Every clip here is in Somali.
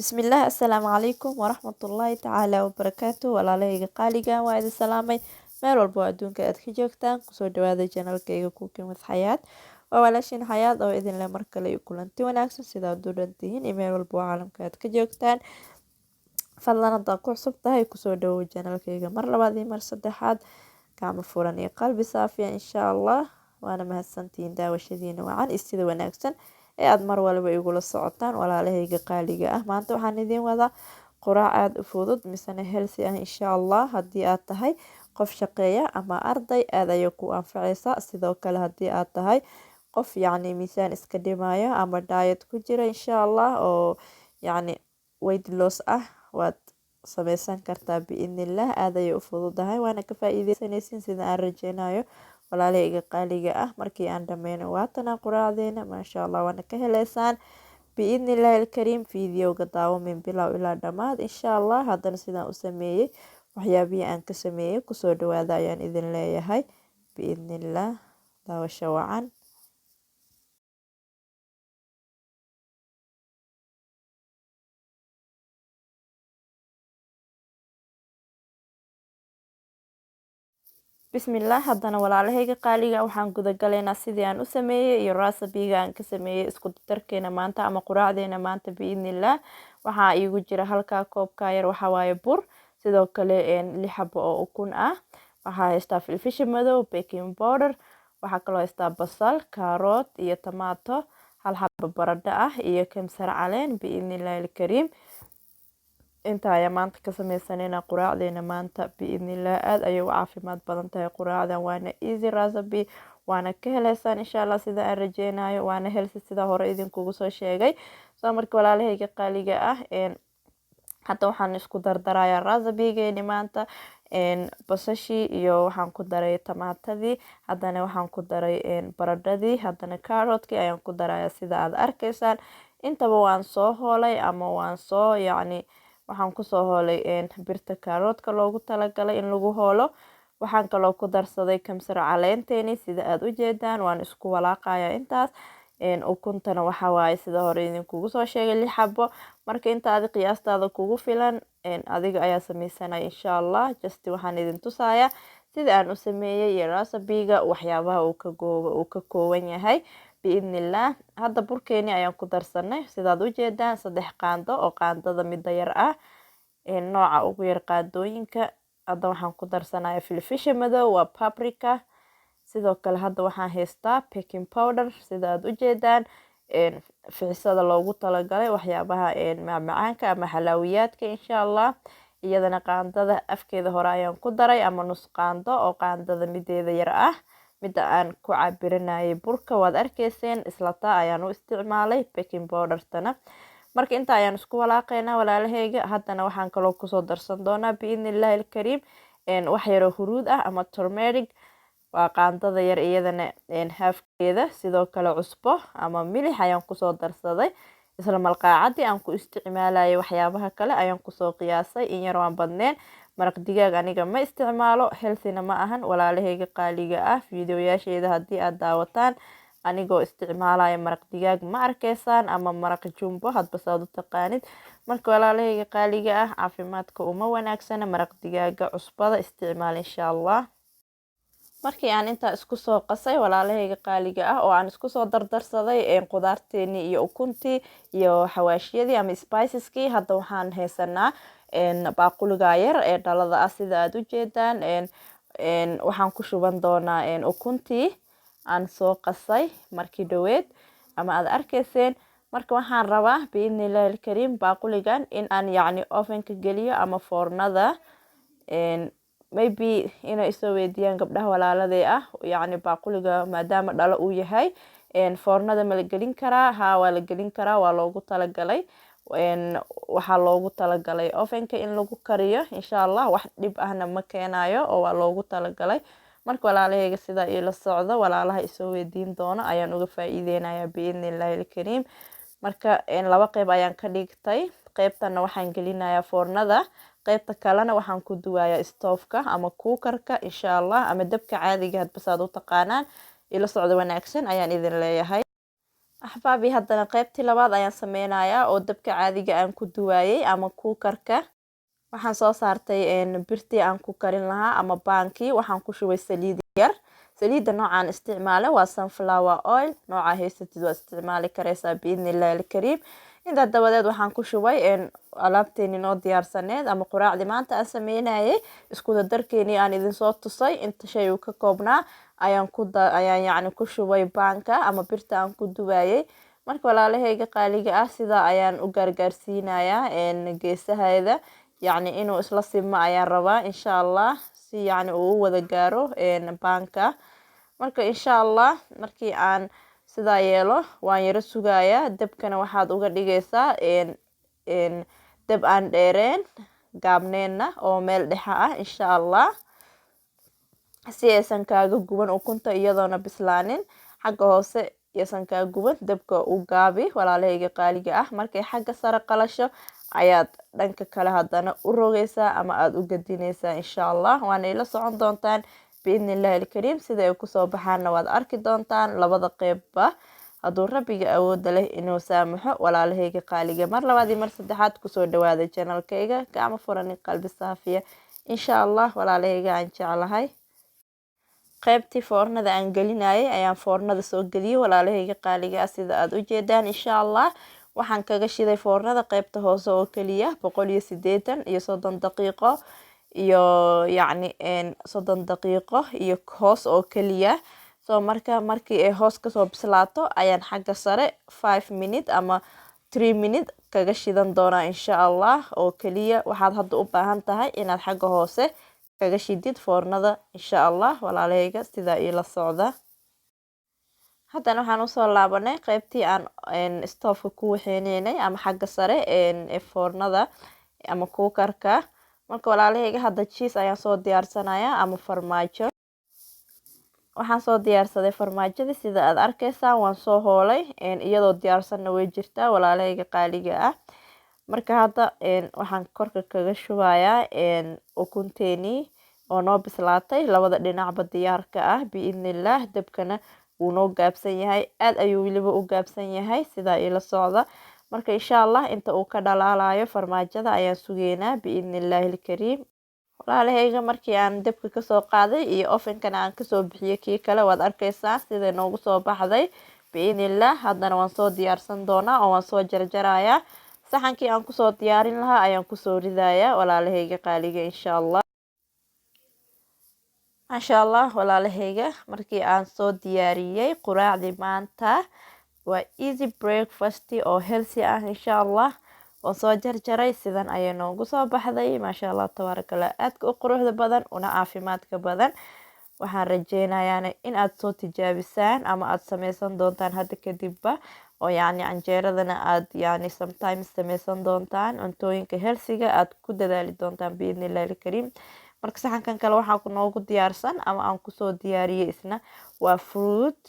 Bismillah, assalaamu calaykum waraxmatullaahi tacaala wabarakaatu. Walaalahayga qaaliga waa idin salaamay meel walba oo adduunka aad ka joogtaan. Kusoo dhawaada channelkayga Cooking with Xayaat. Waa walaashin Xayaat oo idin leh mar kale iyo kulanti wanaagsan sidaad u dhantihiin iyo meel walba oo caalamka aad ka joogtaan. Fadlan haddaad ku cusub tahay kusoo dhawow channelkayga mar labaad iyo mar saddexaad. Gacmo furan iyo qalbi saafiya insha Allah. Waana mahadsantihiin daawashadiina wacan iyo sida wanaagsan ee aad mar walba igula socotaan walaalahayga qaaliga ah. Maanta waxaan idiin wadaa quraac aad u fudud misana healthy ah insha Allah. Haddii aad tahay qof shaqeeya ama arday aad ayay ku anfacaysaa. Sidoo kale haddii aad tahay qof miisaan iska dhimayo ama diet ku jira insha Allah oo weight loss ah waad sameysan kartaa biidnillah. Aad ayay u fududahay waana ka faa'iideysanaysiin sida aan rajeynayo walaalahayga qaaliga ah. Markii aan dhameyno waatana quraacdeena maasha Allah waana ka heleysaan biidnillahi alkariim. Videoga daawo min bilow ilaa dhammaad insha Allah. Haddana sidaan u sameeyey waxyaabihii aan ka sameeyey kusoo dhawaada ayaan idin leeyahay biidnillah. Daawasho wacan. Bismillah, haddana walaalahayga qaaliga waxaan guda galaynaa sidii aan u sameeyey iyo recipe-ga aan ka sameeyey isku darkeena maanta ama quraacdeena maanta biidnillah. Waxaa iigu jira halkaa koobka yar waxa waaye bur, sidoo kale 6 xabo oo ukun ah. Waxaa haystaa filfisha madow, baking powder, waxaa kaloo haystaa basal, karoot iyo tomato, 1 xabo baradho ah iyo kamsar caleen biidnillah alkariim. inta ayaa maanta ka sameysanayna quraacdeena maanta biidnillah. Aad ayay u caafimaad badan tahay quraacdan, waana easy recipe waana ka heleysaan insha Allah sida aan rajeynayo. Waana healthy sida hore idinkugu soo sheegay. Soo marka walaalahayga qaaliga ah hadda waxaan isku dardarayaa recipe-geeni maanta. Basashii iyo waxaan ku daray tamaatadii, haddana waxaan ku daray baradhadii, haddana karootkii ayaan ku darayaa sida aad arkaysaan. Intaba waan soo hoolay ama waan soo waxaan kusoo hoolay birta karootka loogu talagalay in lagu hoolo. Waxaan kaloo ku darsaday kamsar caleenteeni sida aad u jeedaan. Waan isku walaaqayaa intaas. Ukuntana waxa waaye sida hore idinkugu soo sheegay 6 xabo. Marka inta aad qiyaastaada kugu filan adiga ayaa sameysanaya insha Allah. Just waxaan idin tusayaa sida aan u sameeyey iyo recipe-ga waxyaabaha uu ka kooban yahay biidnillah. Hadda burkeeni ayaan ku darsanay sidaad u jeedaan 3 qaando oo qaandada midda yar ah nooca ugu yar qaadooyinka. Hadda waxaan ku darsanayaa filfisha madow waa paprika. Sidoo kale hadda waxaan haystaa baking powder sida aad u jeedaan ficisada loogu talagalay waxyaabaha macmacaanka ama xalaawiyaadka insha Allah. Iyadana qaandada afkeeda hore ayaan ku daray ama nus qaando oo qaandada mideeda yar ah. Midda aan ku cabiranayay burka waad arkayseen isla taa ayaan u isticmaalay baking powder-tana. Marka inta ayaan isku walaaqaynaa walaalahayga. Haddana waxaan kaloo kusoo darsan doonaa biidnillah alkariim wax yar huruud ah ama turmeric waa qaandada yar iyadana halfkeeda. Sidoo kale cusbo ama milix ayaan kusoo darsaday. Isla malqaacadii aan ku isticmaalayay waxyaabaha kale ayaan kusoo qiyaasay in yar waan badneen. Maraq digaag aniga ma isticmaalo, healthy-na ma ahan walaalahayga qaaliga ah. Videoyaasheeda haddii aad daawataan anigoo isticmaalaya maraq digaag ma arkaysaan ama maraq jumbo hadba saad u taqaanid. Marka walaalahayga qaaliga ah caafimaadka uma wanaagsana maraq digaaga. Cusbada isticmaal insha Allah. Markii aan inta isku soo qasay walaalahayga qaaliga ah oo aan isku soo dardarsaday qudaarteeni iyo ukuntii iyo xawaashiyadii ama spiceski, hadda waxaan haysanaa baaquliga yar ee dhalada ah sida aad u jeedaan. Waxaan ku shuban doonaa ukuntii aan soo qasay markii dhaweed ama aad arkayseen. Marka waxaan rabaa biidnillah alkariim baaquligan in aan oven-ka geliyo ama foornada. Maybe inay isoo weydiiyaan gabdhaha walaaladey ah baaquliga maadaama dhalo uu yahay foornada ma la gelin karaa? Haa, waa la gelin karaa, waa loogu talagalay. Waxaa loogu talagalay oven-ka in lagu kariyo insha Allah. Wax dhib ahna ma keenayo oo waa loogu talagalay. Marka walaalahayga sida ila socdo walaalaha isoo weydiin doono ayaan uga faa'iideynayaa biidnillah alkariim. Marka 2 qayb ayaan ka dhigtay. Qaybtana waxaan gelinayaa foornada, qaybta kalena waxaan ku duwayaa stove-ka ama cooker-ka insha Allah ama dabka caadiga hadba saad u taqaanaan. Ila socdo wanaagsan ayaan idin leeyahay. axbaabi haddana qaybtii labaad ayaan sameynayaa oo dabka caadiga aan ku duwaayay ama kuukarka. waxaan soo saartay birtii aan ku karin lahaa ama baankii. waxaan ku shubay saliid yar. saliidda noocaan isticmaale waa sunflower oil. nooca haysatid waa isticmaali karaysaa biidnillahi alkariim. intaa dabadeed waxaan ku shubay alaabteeni noo diyaarsaneed ama quraacdii maanta aan sameynayay. isku dardarkeeni aan idinsoo tusay inta shay uu ka koobnaa ayaan yacni ku shubay baanka ama birta aan ku duwaayay. marka walaalahayga qaaliga ah sidaa ayaan u gaargaarsiinayaa geesaheeda, yacni inuu isla simo ayaan rabaa insha allah, si yacni uu u wada gaaro baanka. marka insha allah markii aan sidaa yeelo waan yaro sugayaa. dabkana waxaad uga dhigaysaa dab aan dheereen gaabneenna oo meel dhexa ah insha allah, si aysan kaaga guban ukunta iyadoona bislaanin. xagga hoose aysan kaaga guban, dabka u gaabi walaalahayga qaaliga ah. markay xagga sare qalasho ayaad dhanka kale haddana u rogaysaa ama aada u gadinaysaa insha allah. waana ila socon doontaan biidnillahi alkariim. sida ay kusoo baxaanna waad arki doontaan labada qeybba, hadduu rabbiga awooda leh inuu saamaxo walaalahayga qaaliga. mar labaad iyo mar saddexaad kusoo dhawaada janalkayga gacmo furan qalbi saafiya insha allah walaalahayga aan jeclahay. qaybtii foornada aan gelinayay ayaan foornada soo geliyay walaalahayga qaaliga sida aad u jeedaan insha allah. waxaan kaga shiday foornada qaybta hoose oo keliya 180 iyo 30 daqiiqo iyo yacni 30 daqiiqo iyo hoos oo keliya. soo markii ay hoos kasoo bislaato ayaan xagga sare 5 minute ama 3 minute kaga shidan doonaa insha allah oo keliya. waxaad hadda u baahan tahay inaad xagga hoose kaga shidid foornada insha allah walaalahayga sidaa ila socda. haddana waxaan usoo laabanay qaybtii aan stoofka ku waxeyneynay ama xagga sare ee foornada ama kuukarka. marka walaalahayga hadda cheese ayaan soo diyaarsanayaa ama farmaajo. waxaan soo diyaarsaday farmaajadii sida aad arkaysaan waan soo hoolay iyadoo diyaarsanna way jirtaa walaalahayga qaaliga ah. marka hadda waxaan korka kaga shubayaa ukunteeni oo noo bislaatay labada dhinacba diyaarka ah biidnillah. dabkana wuu noo gaabsan yahay, aad ayuu weliba u gaabsan yahay sidaa ila socda. marka insha allah inta uu ka dhalaalayo farmaajada ayaan sugeynaa biidnillahi alkariim. walaalahayga markii aan dabka kasoo qaaday iyo ovenkana aan kasoo bixiyay kii kale waad arkaysaa siday noogu soo baxday biidnillah. haddana waan soo diyaarsan doonaa oo waan soo jarjarayaa. saxankii aan kusoo diyaarin lahaa ayaan kusoo ridayaa walaalahayga qaaliga insha allah. maasha allah walaalahayga markii aan soo diyaariyey quraacdii maanta waa easy breakfast oo healthy ah insha allah. waan soo jarjaray sidan ayay noogu soo baxday maasha allah tabaarakallah, aadka u quruxda badan una caafimaadka badan. waxaan rajeynayaa in aad soo tijaabisaan ama aad sameysan doontaan hadda kadibba, oo yacni canjeeradana aad yacni sometimes sameysan doontaan. cuntooyinka healthiga aad ku dadaali doontaan biidnillahi alkariim. marka saxankan kale waxaa noogu diyaarsan ama aan kusoo diyaariyey isna waa fruit.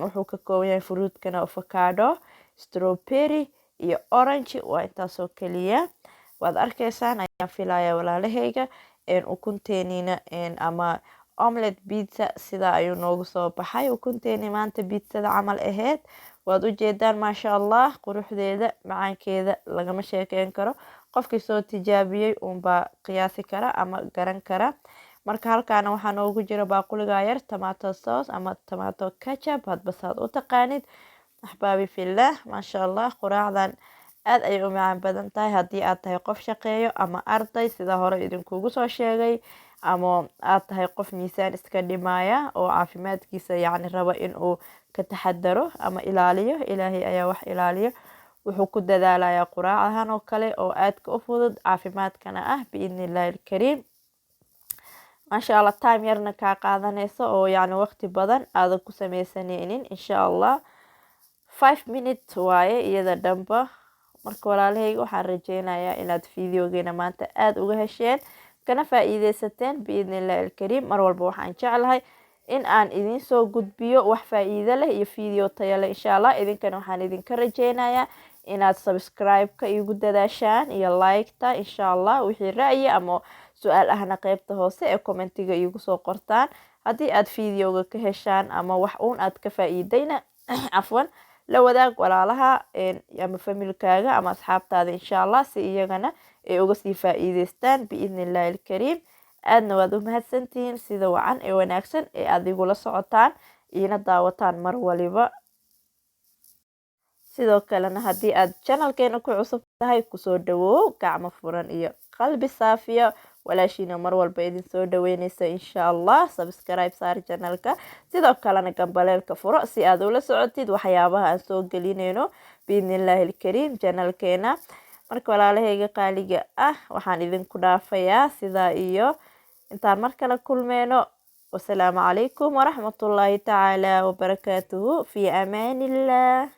wuxuu ka kooban yahay fruitkana avocado, strawberry iyo orange. waa intaasoo keliya waad arkaysaan ayaan filaya walaalahayga. ukunteeniina ama omelette pizza sidaa ayuu noogu soo baxay. ukunteeni maanta pizzada camal aheyd waad u jeedaan maasha allah quruxdeeda macaankeeda lagama sheekeyn karo. qofkii soo tijaabiyey uunbaa qiyaasi kara ama garan kara. marka halkaana waxaa noogu jira baaquliga yar tomato sauce ama tomato ketchup hadba saad u taqaanid. axbaabi fillah maasha allah quraacdan aad ayay u macaan badan tahay haddii aad tahay qof shaqeeyo ama arday sida hore idinkugu soo sheegay, ama aad tahay qof miisaan iska dhimaya oo caafimaadkiisa yacni raba inuu ka taxadaro ama ilaaliyo. ilaahay ayaa wax ilaaliyo. wuxuu ku dadaalayaa quraacahan oo kale oo aadka u fudud caafimaadkana ah biidnillahi alkariim. maasha allah time yarna kaa qaadanaysa oo yacni waqti badan aadan ku sameysaneynin insha allah. 5 minutes waaye iyada dhanba. marka walaalahayga waxaan rajeynayaa inaad videogeena maanta aada uga hesheen kana faa'iideysateen biidnillahi alkariim. mar walba waxaan jeclahay in aan idin soo gudbiyo wax faa'iido leh iyo video tayo leh insha allah. idinkana waxaan idinka rajeynayaa inaad subscribe-ka igu dadaashaan iyo like-ta insha allah. wixii ra'yi ama su-aal ahna qaybta hoose ee commentiga igu soo qortaan. haddii aad videoga ka heshaan ama wax uun aad ka faa'iidayna cafwan la wadaag walaalaha ama familkaaga ama asxaabtaada insha allah si iyagana ay uga sii faa'iideystaan biidnillahi alkariim. aadna waad u mahadsantihiin sida wacan ee wanaagsan ee aad igula socotaan iina daawataan mar waliba. sidoo kalena haddii aad channelkeena ku cusub tahay kusoo dhawow gacmo furan iyo qalbi saafiya. walaashiina mar walba idin soo dhaweynaysa insha allah. subscribe saar channelka, sidoo kalena gambaleelka furo si aad ula socotid waxyaabaha aan soo gelinayno biidnillahi alkariim channelkeena. marka walaalahayga qaaliga ah waxaan idinku dhaafayaa sidaa iyo intaan mar kale kulmeyno. wasalaamu calaykum waraxmatullaahi tacaala wabarakaatuhu. fi amaanillah.